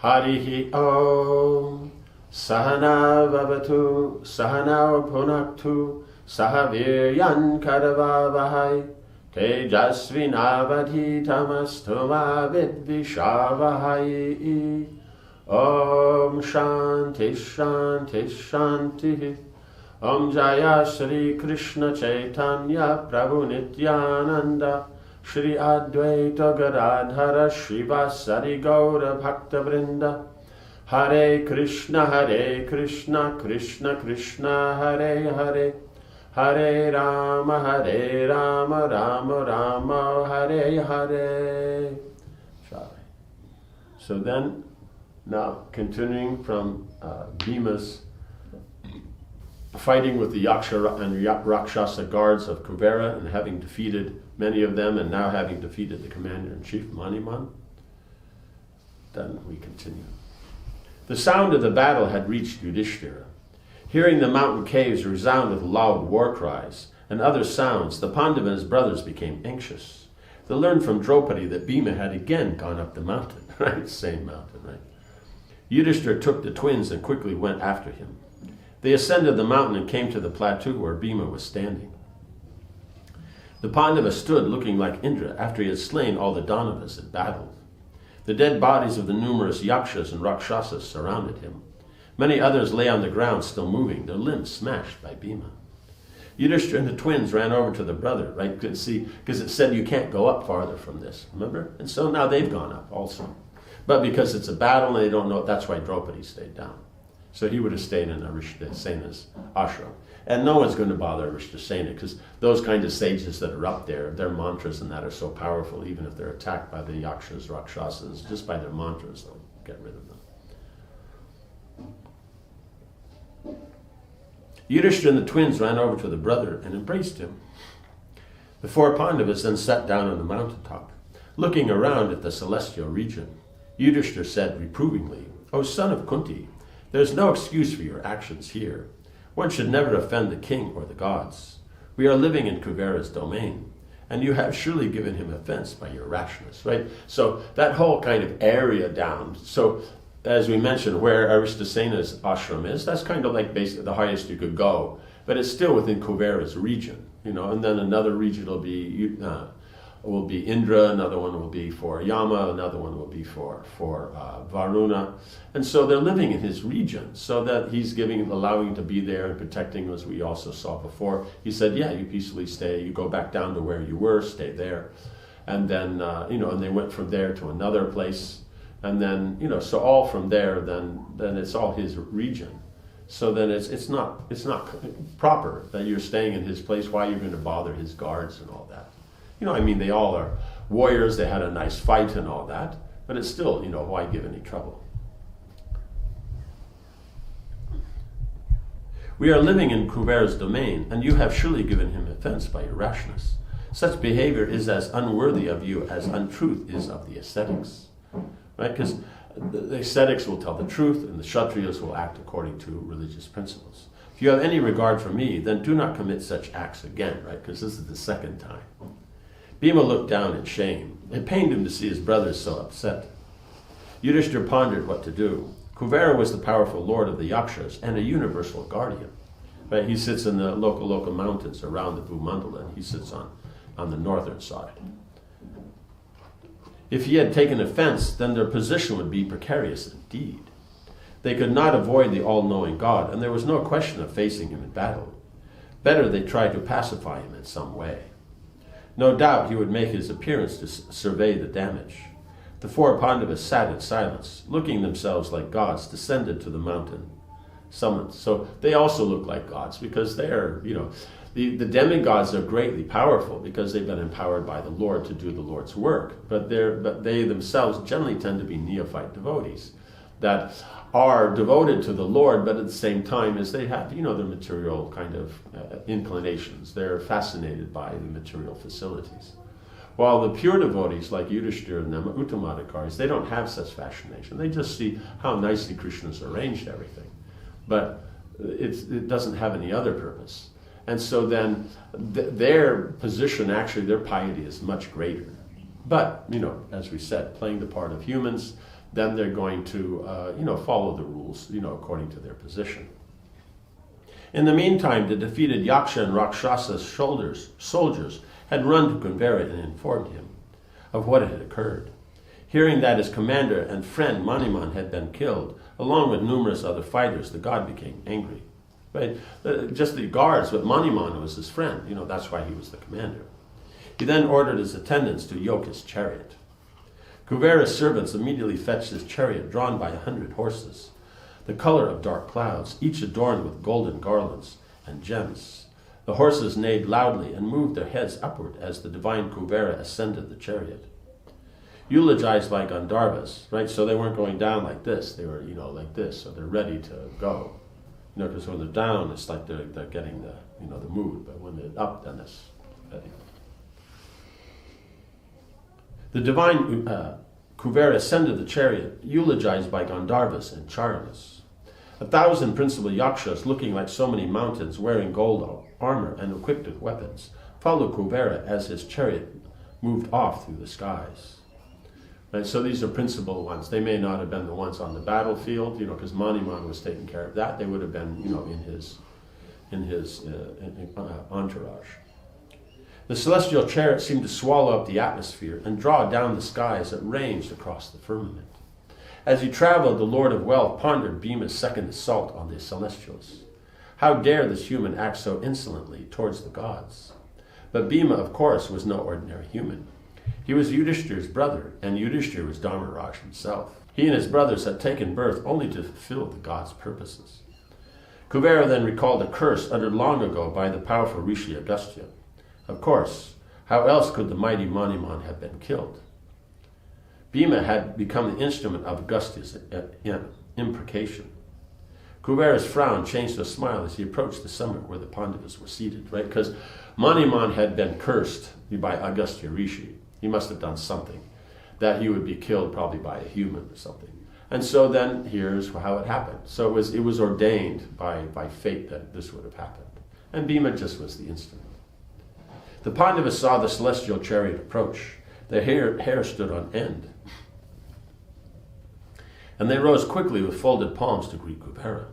Harihi Om. Sahana Vavatu, Sahana Punaktu, Sahaviryan Karavavahai, Tejasvinavadhitamastu vidvishavahai. Om Shanti Shanti Shanti. Om Jaya Shri Krishna Chaitanya Prabhu Nityananda Shri Advaita Gadadhara Shivasari Gaura Bhakta Vrinda. Hare Krishna Krishna Krishna Hare Hare, Hare Rama Rama Rama Hare Hare. So then, now continuing from Bhima's fighting with the Yaksha and Rakshasa guards of Kuvera and having defeated many of them and now having defeated the commander-in-chief Maniman, then we continue. The sound of the battle had reached Yudhishthira. Hearing the mountain caves resound with loud war cries and other sounds, the Pandava and his brothers became anxious. They learned from Draupadi that Bhima had again gone up the mountain, right? Same mountain, right? Yudhishthira took the twins and quickly went after him. They ascended the mountain and came to the plateau where Bhima was standing. The Pandava stood looking like Indra after he had slain all the Danavas in battle. The dead bodies of the numerous yakshas and rakshasas surrounded him. Many others lay on the ground still moving, their limbs smashed by Bhima. Yudhishthira and the twins ran over to the brother, right? See, because it said you can't go up farther from this, remember? And so now they've gone up also. But because it's a battle and they don't know it, that's why Draupadi stayed down. So he would have stayed in Arishtasena's ashram. And no one's going to bother Arishtasena because those kind of sages that are up there, their mantras and that are so powerful, even if they're attacked by the yakshas, rakshasas, just by their mantras, they'll get rid of them. Yudhishthira and the twins ran over to the brother and embraced him. The four Pandavas then sat down on the mountaintop, looking around at the celestial region. Yudhishthira said reprovingly, "O son of Kunti, there's no excuse for your actions here. One should never offend the king or the gods. We are living in Kuvera's domain, and you have surely given him offense by your rashness," right? So that whole kind of area down. So as we mentioned, where Aristasena's ashram is, that's kind of like basically the highest you could go, but it's still within Kuvera's region, you know. And then another region will be Indra, another one will be for Yama, another one will be for Varuna. And so they're living in his region, so that he's allowing to be there and protecting, as we also saw before. He said, yeah, you peacefully stay, you go back down to where you were, stay there. And then, and they went from there to another place. And then, so all from there, then it's all his region. So then it's not proper that you're staying in his place. Why you're going to bother his guards and all that? They all are warriors. They had a nice fight and all that. But it's still, why give any trouble? We are living in Kuvera's domain, and you have surely given him offense by your rashness. Such behavior is as unworthy of you as untruth is of the ascetics. Right? Because the ascetics will tell the truth, and the Kshatriyas will act according to religious principles. If you have any regard for me, then do not commit such acts again, right? Because this is the second time. Bhima looked down in shame. It pained him to see his brothers so upset. Yudhishthira pondered what to do. Kuvera was the powerful lord of the Yakshas and a universal guardian. Right? He sits in the local mountains around the Bhumandala, and he sits on the northern side. If he had taken offense, then their position would be precarious indeed. They could not avoid the all-knowing God, and there was no question of facing him in battle. Better they try to pacify him in some way. No doubt he would make his appearance to survey the damage. The four Pandavas sat in silence, looking themselves like gods descended to the mountain summit. So they also look like gods because they're, the demigods are greatly powerful because they've been empowered by the Lord to do the Lord's work. But they themselves generally tend to be neophyte devotees that are devoted to the Lord, but at the same time as they have, their material kind of inclinations. They're fascinated by the material facilities. While the pure devotees like Yudhishthira and them, Uttamadhikaris, they don't have such fascination. They just see how nicely Krishna's arranged everything. But it doesn't have any other purpose. And so then their position, actually their piety is much greater. But, as we said, playing the part of humans, then they're going to, follow the rules, according to their position. In the meantime, the defeated Yaksha and Rakshasa's soldiers had run to Kuvera and informed him of what had occurred. Hearing that his commander and friend Maniman had been killed, along with numerous other fighters, the god became angry. Right? Just the guards, but Maniman was his friend. That's why he was the commander. He then ordered his attendants to yoke his chariot. Kuvera's servants immediately fetched his chariot, drawn by 100 horses, the color of dark clouds, each adorned with golden garlands and gems. The horses neighed loudly and moved their heads upward as the divine Kuvera ascended the chariot. Eulogized by Gandharvas, right? So they weren't going down like this. They were, like this. So they're ready to go. Because when they're down, it's like they're getting the mood. But when they're up, then it's ready. The divine Kuvera ascended the chariot, eulogized by Gandharvas and Charamas. 1,000 principal yakshas, looking like so many mountains, wearing gold armor and equipped with weapons, followed Kuvera as his chariot moved off through the skies. Right, so these are principal ones. They may not have been the ones on the battlefield, because Maniman was taking care of that. They would have been, in his entourage. The celestial chariot seemed to swallow up the atmosphere and draw down the sky as it ranged across the firmament. As he traveled, the Lord of Wealth pondered Bhima's second assault on the celestials. How dare this human act so insolently towards the gods? But Bhima, of course, was no ordinary human. He was Yudhishthir's brother, and Yudhishthir was Dharmaraj himself. He and his brothers had taken birth only to fulfill the gods' purposes. Kuvera then recalled a curse uttered long ago by the powerful Rishi Agastya. Of course, how else could the mighty Maniman have been killed? Bhima had become the instrument of Agastya's imprecation. Kuvera's frown changed to a smile as he approached the summit where the Pandavas were seated, right? Because Maniman had been cursed by Agastya Rishi. He must have done something, that he would be killed probably by a human or something. And so then here's how it happened. So it was ordained by fate that this would have happened. And Bhima just was the instrument. The Pandavas saw the celestial chariot approach. Their hair stood on end. And they rose quickly with folded palms to greet Kuvera.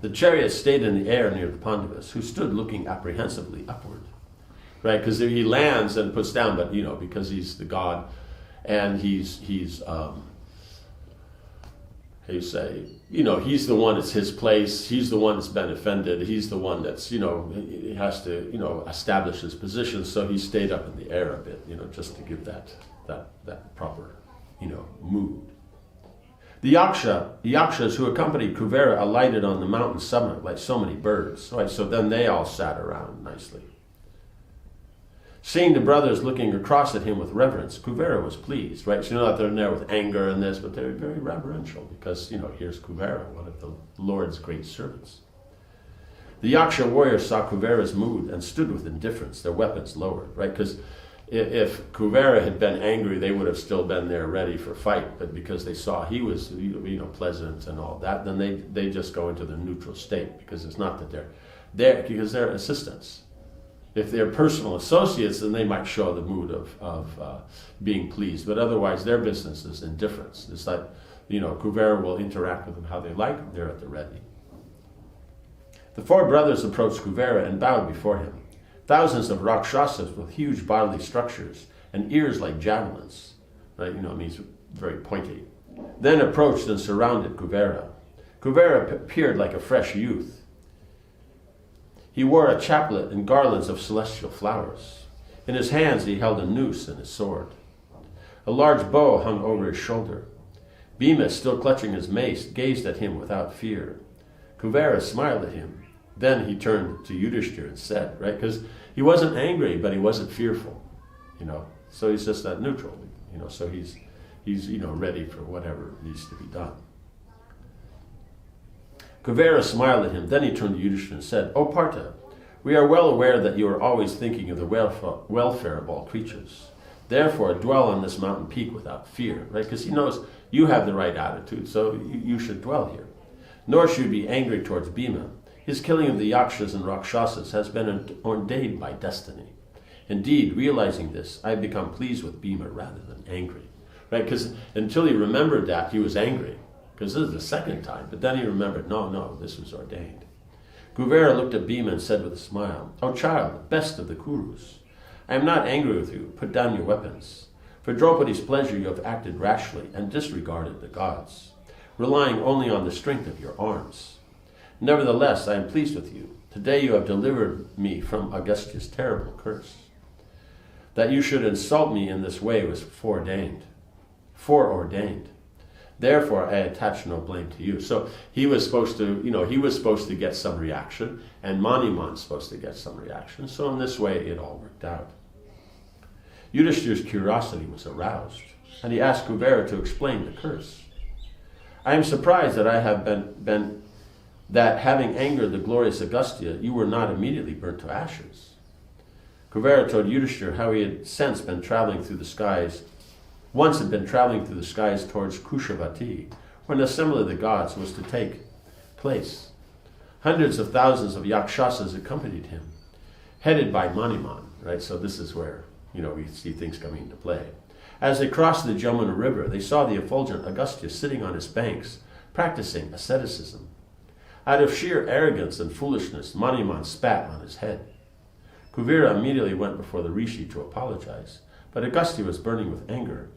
The chariot stayed in the air near the Pandavas, who stood looking apprehensively upward. Right, because he lands and puts down, but because he's the god, and he's how you say, he's the one. It's his place. He's the one that's been offended. He's the one that's he has to establish his position. So he stayed up in the air a bit, just to give that proper mood. The yakshas who accompanied Kuvera alighted on the mountain summit like so many birds. Right, so then they all sat around nicely. Seeing the brothers looking across at him with reverence, Kuvera was pleased, right? So that they're there with anger and this, but they're very reverential because, here's Kuvera, one of the Lord's great servants. The Yaksha warriors saw Kuvera's mood and stood with indifference, their weapons lowered, right? Because if Kuvera had been angry, they would have still been there ready for fight, but because they saw he was, pleasant and all that, then they just go into the neutral state because it's not that they're there, because they're assistants. If they're personal associates, then they might show the mood of being pleased. But otherwise, their business is indifference. It's like, Kuvera will interact with them how they like. They're at the ready. The four brothers approached Kuvera and bowed before him. Thousands of Rakshasas with huge bodily structures and ears like javelins. Right? It means very pointy. Then approached and surrounded Kuvera. Kuvera appeared like a fresh youth. He wore a chaplet and garlands of celestial flowers. In his hands he held a noose and a sword. A large bow hung over his shoulder. Bhima, still clutching his mace, gazed at him without fear. Kuvera smiled at him. Then he turned to Yudhishthir and said, right, because he wasn't angry, but he wasn't fearful, So he's just that neutral, So he's ready for whatever needs to be done. Kuvera smiled at him. Then he turned to Yudhishthira and said, "O Partha, we are well aware that you are always thinking of the welfare of all creatures. Therefore, dwell on this mountain peak without fear," right? Because he knows you have the right attitude, so you should dwell here. Nor should you be angry towards Bhima. His killing of the Yakshas and Rakshasas has been ordained by destiny. Indeed, realizing this, I have become pleased with Bhima rather than angry. right? Because until he remembered that, he was angry, because this is the second time. But then he remembered, no, this was ordained. Kuvera looked at Bhima and said with a smile, "O child, best of the Kurus, I am not angry with you. Put down your weapons. For Draupadi's pleasure you have acted rashly and disregarded the gods, relying only on the strength of your arms. Nevertheless, I am pleased with you. Today you have delivered me from Agastya's terrible curse. That you should insult me in this way was foreordained. Therefore, I attach no blame to you." So he was supposed to get some reaction, and Maniman's supposed to get some reaction. So in this way, it all worked out. Yudhishthira's curiosity was aroused, and he asked Kuvera to explain the curse. "I am surprised that I have that having angered the glorious Agastya, you were not immediately burnt to ashes." Kuvera told Yudhishthira how he had once been traveling through the skies towards Kushavati, when the assembly of the gods was to take place. Hundreds of thousands of yakshasas accompanied him, headed by Maniman, right? So this is where, we see things coming into play. As they crossed the Jamuna River, they saw the effulgent Agastya sitting on its banks, practicing asceticism. Out of sheer arrogance and foolishness, Maniman spat on his head. Kuvera immediately went before the rishi to apologize, but Agastya was burning with anger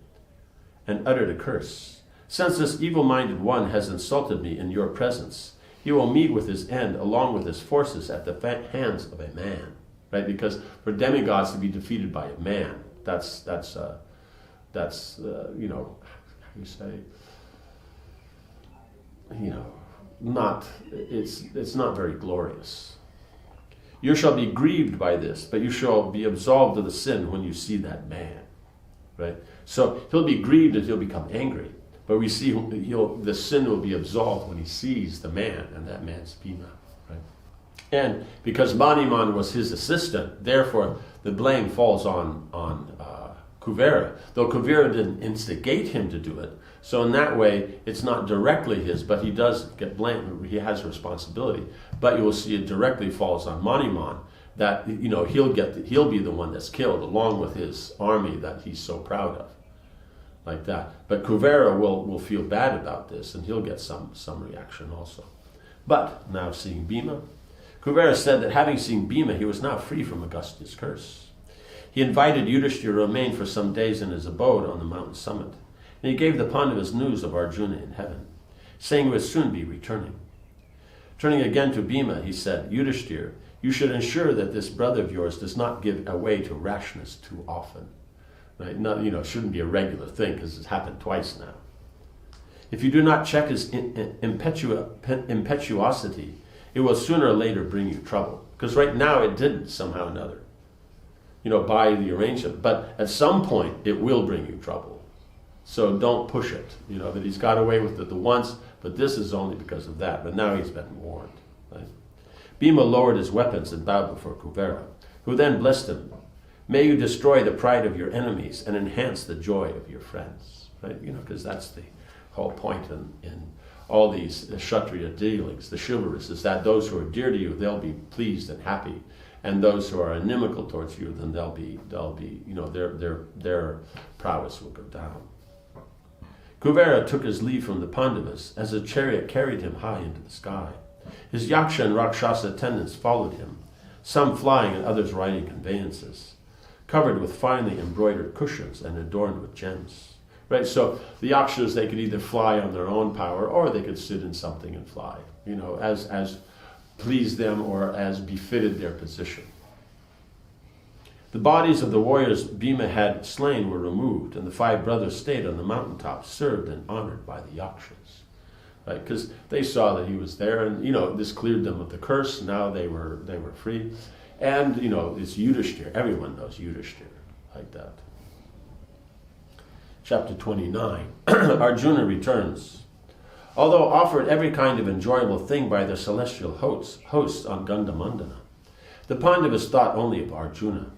and uttered a curse. "Since this evil-minded one has insulted me in your presence, he will meet with his end along with his forces at the hands of a man." Right? Because for demigods to be defeated by a man, that's how you say, it's not very glorious. "You shall be grieved by this, but you shall be absolved of the sin when you see that man." Right? So he'll be grieved and he'll become angry. But we see the sin will be absolved when he sees the man, and that man's Bhima. Right? And because Maniman was his assistant, therefore the blame falls on Kuvera. Though Kuvera didn't instigate him to do it, so in that way it's not directly his, but he does get blamed. He has responsibility. But you will see it directly falls on Maniman, that he'll be the one that's killed along with his army that he's so proud of, like that. But Kuvera will feel bad about this, and he'll get some reaction also. But now seeing Bhima, Kuvera said that having seen Bhima, he was now free from Agastya's curse. He invited Yudhishthira to remain for some days in his abode on the mountain summit, and he gave the Pandavas news of Arjuna in heaven, saying he would soon be returning. Turning again to Bhima, he said, "Yudhishthira, you should ensure that this brother of yours does not give way to rashness too often." Right? It shouldn't be a regular thing, because it's happened twice now. "If you do not check his impetuosity, it will sooner or later bring you trouble." Because right now it didn't, somehow or another, by the arrangement. But at some point it will bring you trouble. So don't push it. That he's got away with it the once, but this is only because of that. But now he's been warned. Right? Bhima lowered his weapons and bowed before Kuvera, who then blessed him. "May you destroy the pride of your enemies and enhance the joy of your friends." Right? Because that's the whole point in all these Kshatriya dealings, the chivalrous, is that those who are dear to you, they'll be pleased and happy. And those who are inimical towards you, then they'll be their prowess will go down. Kuvera took his leave from the Pandavas as a chariot carried him high into the sky. His Yaksha and Rakshasa attendants followed him, some flying and others riding conveyances, covered with finely embroidered cushions and adorned with gems. Right, so the Yakshas, they could either fly on their own power, or they could sit in something and fly, as pleased them or as befitted their position. The bodies of the warriors Bhima had slain were removed, and the 5 brothers stayed on the mountaintop, served and honored by the Yakshas. Right, because they saw that he was there, and this cleared them of the curse. Now they were free, and it's Yudhishthira. Everyone knows Yudhishthira like that. Chapter 29. Arjuna returns. Although offered every kind of enjoyable thing by their celestial hosts on Gandhamandana, the Pandavas thought only of Arjuna.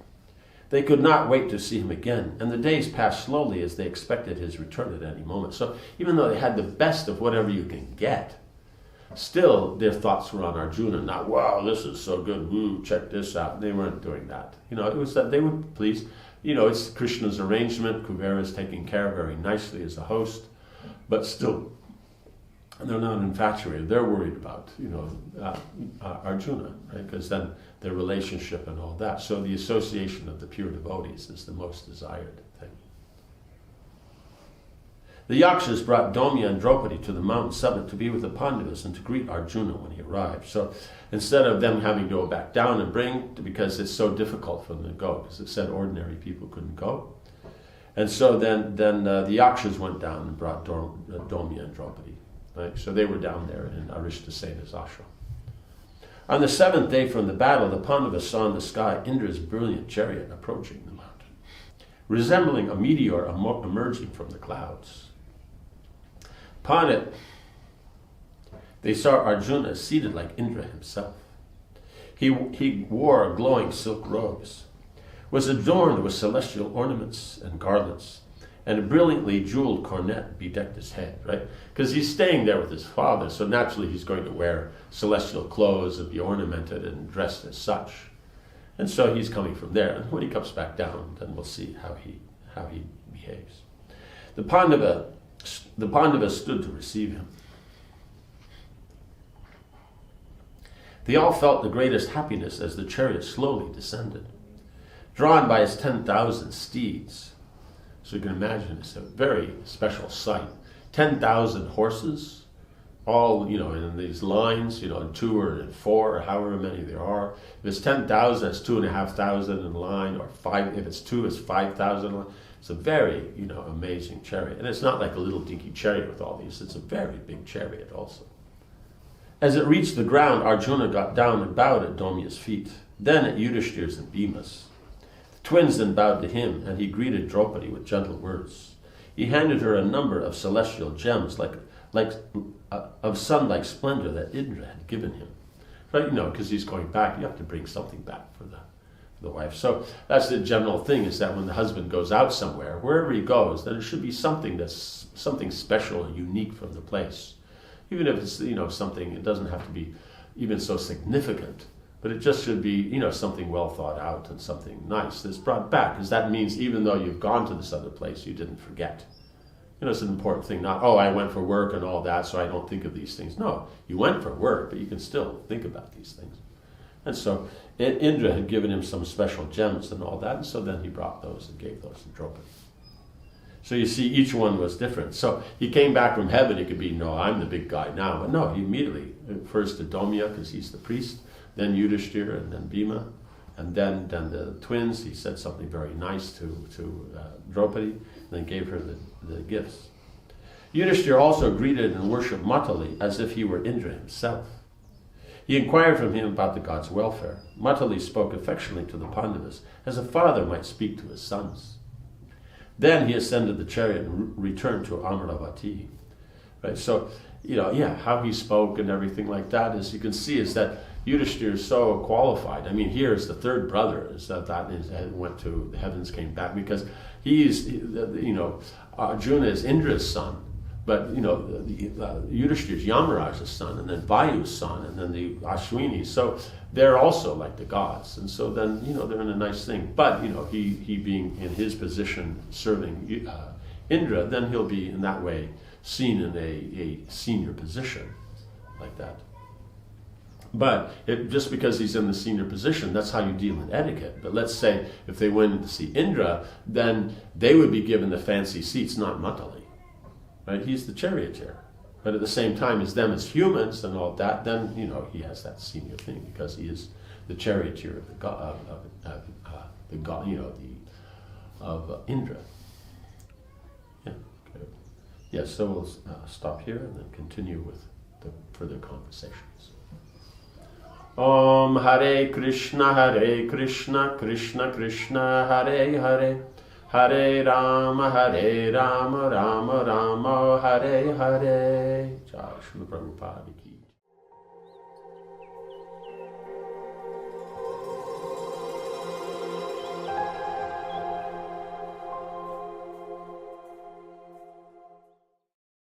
They could not wait to see him again, and the days passed slowly as they expected his return at any moment. So even though they had the best of whatever you can get, still their thoughts were on Arjuna, not, wow, this is so good, woo, check this out. They weren't doing that. It was that they would please, it's Krishna's arrangement. Kuvera is taken care of very nicely as a host, but still, they're not infatuated. They're worried about, Arjuna, right? Because then their relationship and all that. So the association of the pure devotees is the most desired thing. The Yakshas brought Domya and Draupadi to the mountain summit to be with the Pandavas and to greet Arjuna when he arrived. So instead of them having to go back down and bring, because it's so difficult for them to go, because it said ordinary people couldn't go. And so then the Yakshas went down and brought Domya and Draupadi. Right? So they were down there in Arishtasena's ashram. On the seventh day from the battle, the Pandavas saw in the sky Indra's brilliant chariot approaching the mountain, resembling a meteor emerging from the clouds. Upon it, they saw Arjuna seated like Indra himself. He wore glowing silk robes, was adorned with celestial ornaments and garlands, and a brilliantly jeweled coronet bedecked his head, right? Because he's staying there with his father, so naturally he's going to wear celestial clothes and be ornamented and dressed as such. And so he's coming from there. And when he comes back down, then we'll see how he behaves. The Pandavas stood to receive him. They all felt the greatest happiness as the chariot slowly descended, drawn by his 10,000 steeds. So you can imagine it's a very special sight. 10,000 horses, all, in these lines, 2 or 4 or however many there are. If it's 10,000, it's 2,500 in line, or 5. If it's 2, it's 5,000. It's a very, amazing chariot. And it's not like a little dinky chariot with all these. It's a very big chariot also. As it reached the ground, Arjuna got down and bowed at Domya's feet, then at Yudhishthir's and Bhima's. The twins then bowed to him, and he greeted Draupadi with gentle words. He handed her a number of celestial gems, of sun-like splendor that Indra had given him. Right, because he's going back, you have to bring something back for the wife. So that's the general thing, is that when the husband goes out somewhere, wherever he goes, then it should be something special and unique from the place. Even if it's, something, it doesn't have to be even so significant, but it just should be, something well thought out and something nice that's brought back, because that means even though you've gone to this other place, you didn't forget. It's an important thing, not, I went for work and all that, so I don't think of these things. No, you went for work, but you can still think about these things. And so Indra had given him some special gems and all that, and so then he brought those and gave those to Draupadi. So you see, each one was different. So he came back from heaven, he could be, no, I'm the big guy now. But no, he immediately, first to Domya, because he's the priest, then Yudhishthira, and then Bhima, and then the twins. He said something very nice to Draupadi, and then gave her the gifts. Yudhishthira also greeted and worshipped Matali as if he were Indra himself. He inquired from him about the god's welfare. Matali spoke affectionately to the Pandavas, as a father might speak to his sons. Then he ascended the chariot and returned to Amaravati. Right? So, how he spoke and everything like that, as you can see, is that Yudhishthira is so qualified. I mean, here is the third brother, is that went to the heavens, came back, because Arjuna is Indra's son, but, Yudhishthira is Yamaraj's son, and then Vayu's son, and then the Ashwinis. So they're also like the gods. And so then, they're in a nice thing. But, he being in his position serving Indra, then he'll be in that way seen in a senior position like that. But just because he's in the senior position, that's how you deal in etiquette. But let's say if they went to see Indra, then they would be given the fancy seats, not Matali. Right? He's the charioteer. But at the same time, as them as humans and all that, then, he has that senior thing, because he is the charioteer of the god, of Indra. Yeah. Okay. Yes. So we'll stop here and then continue with the further conversations. Om Hare Krishna, Krishna Krishna, Hare Hare, Hare Rama, Rama Rama, Hare Hare. Jai Srila Prabhupada ki.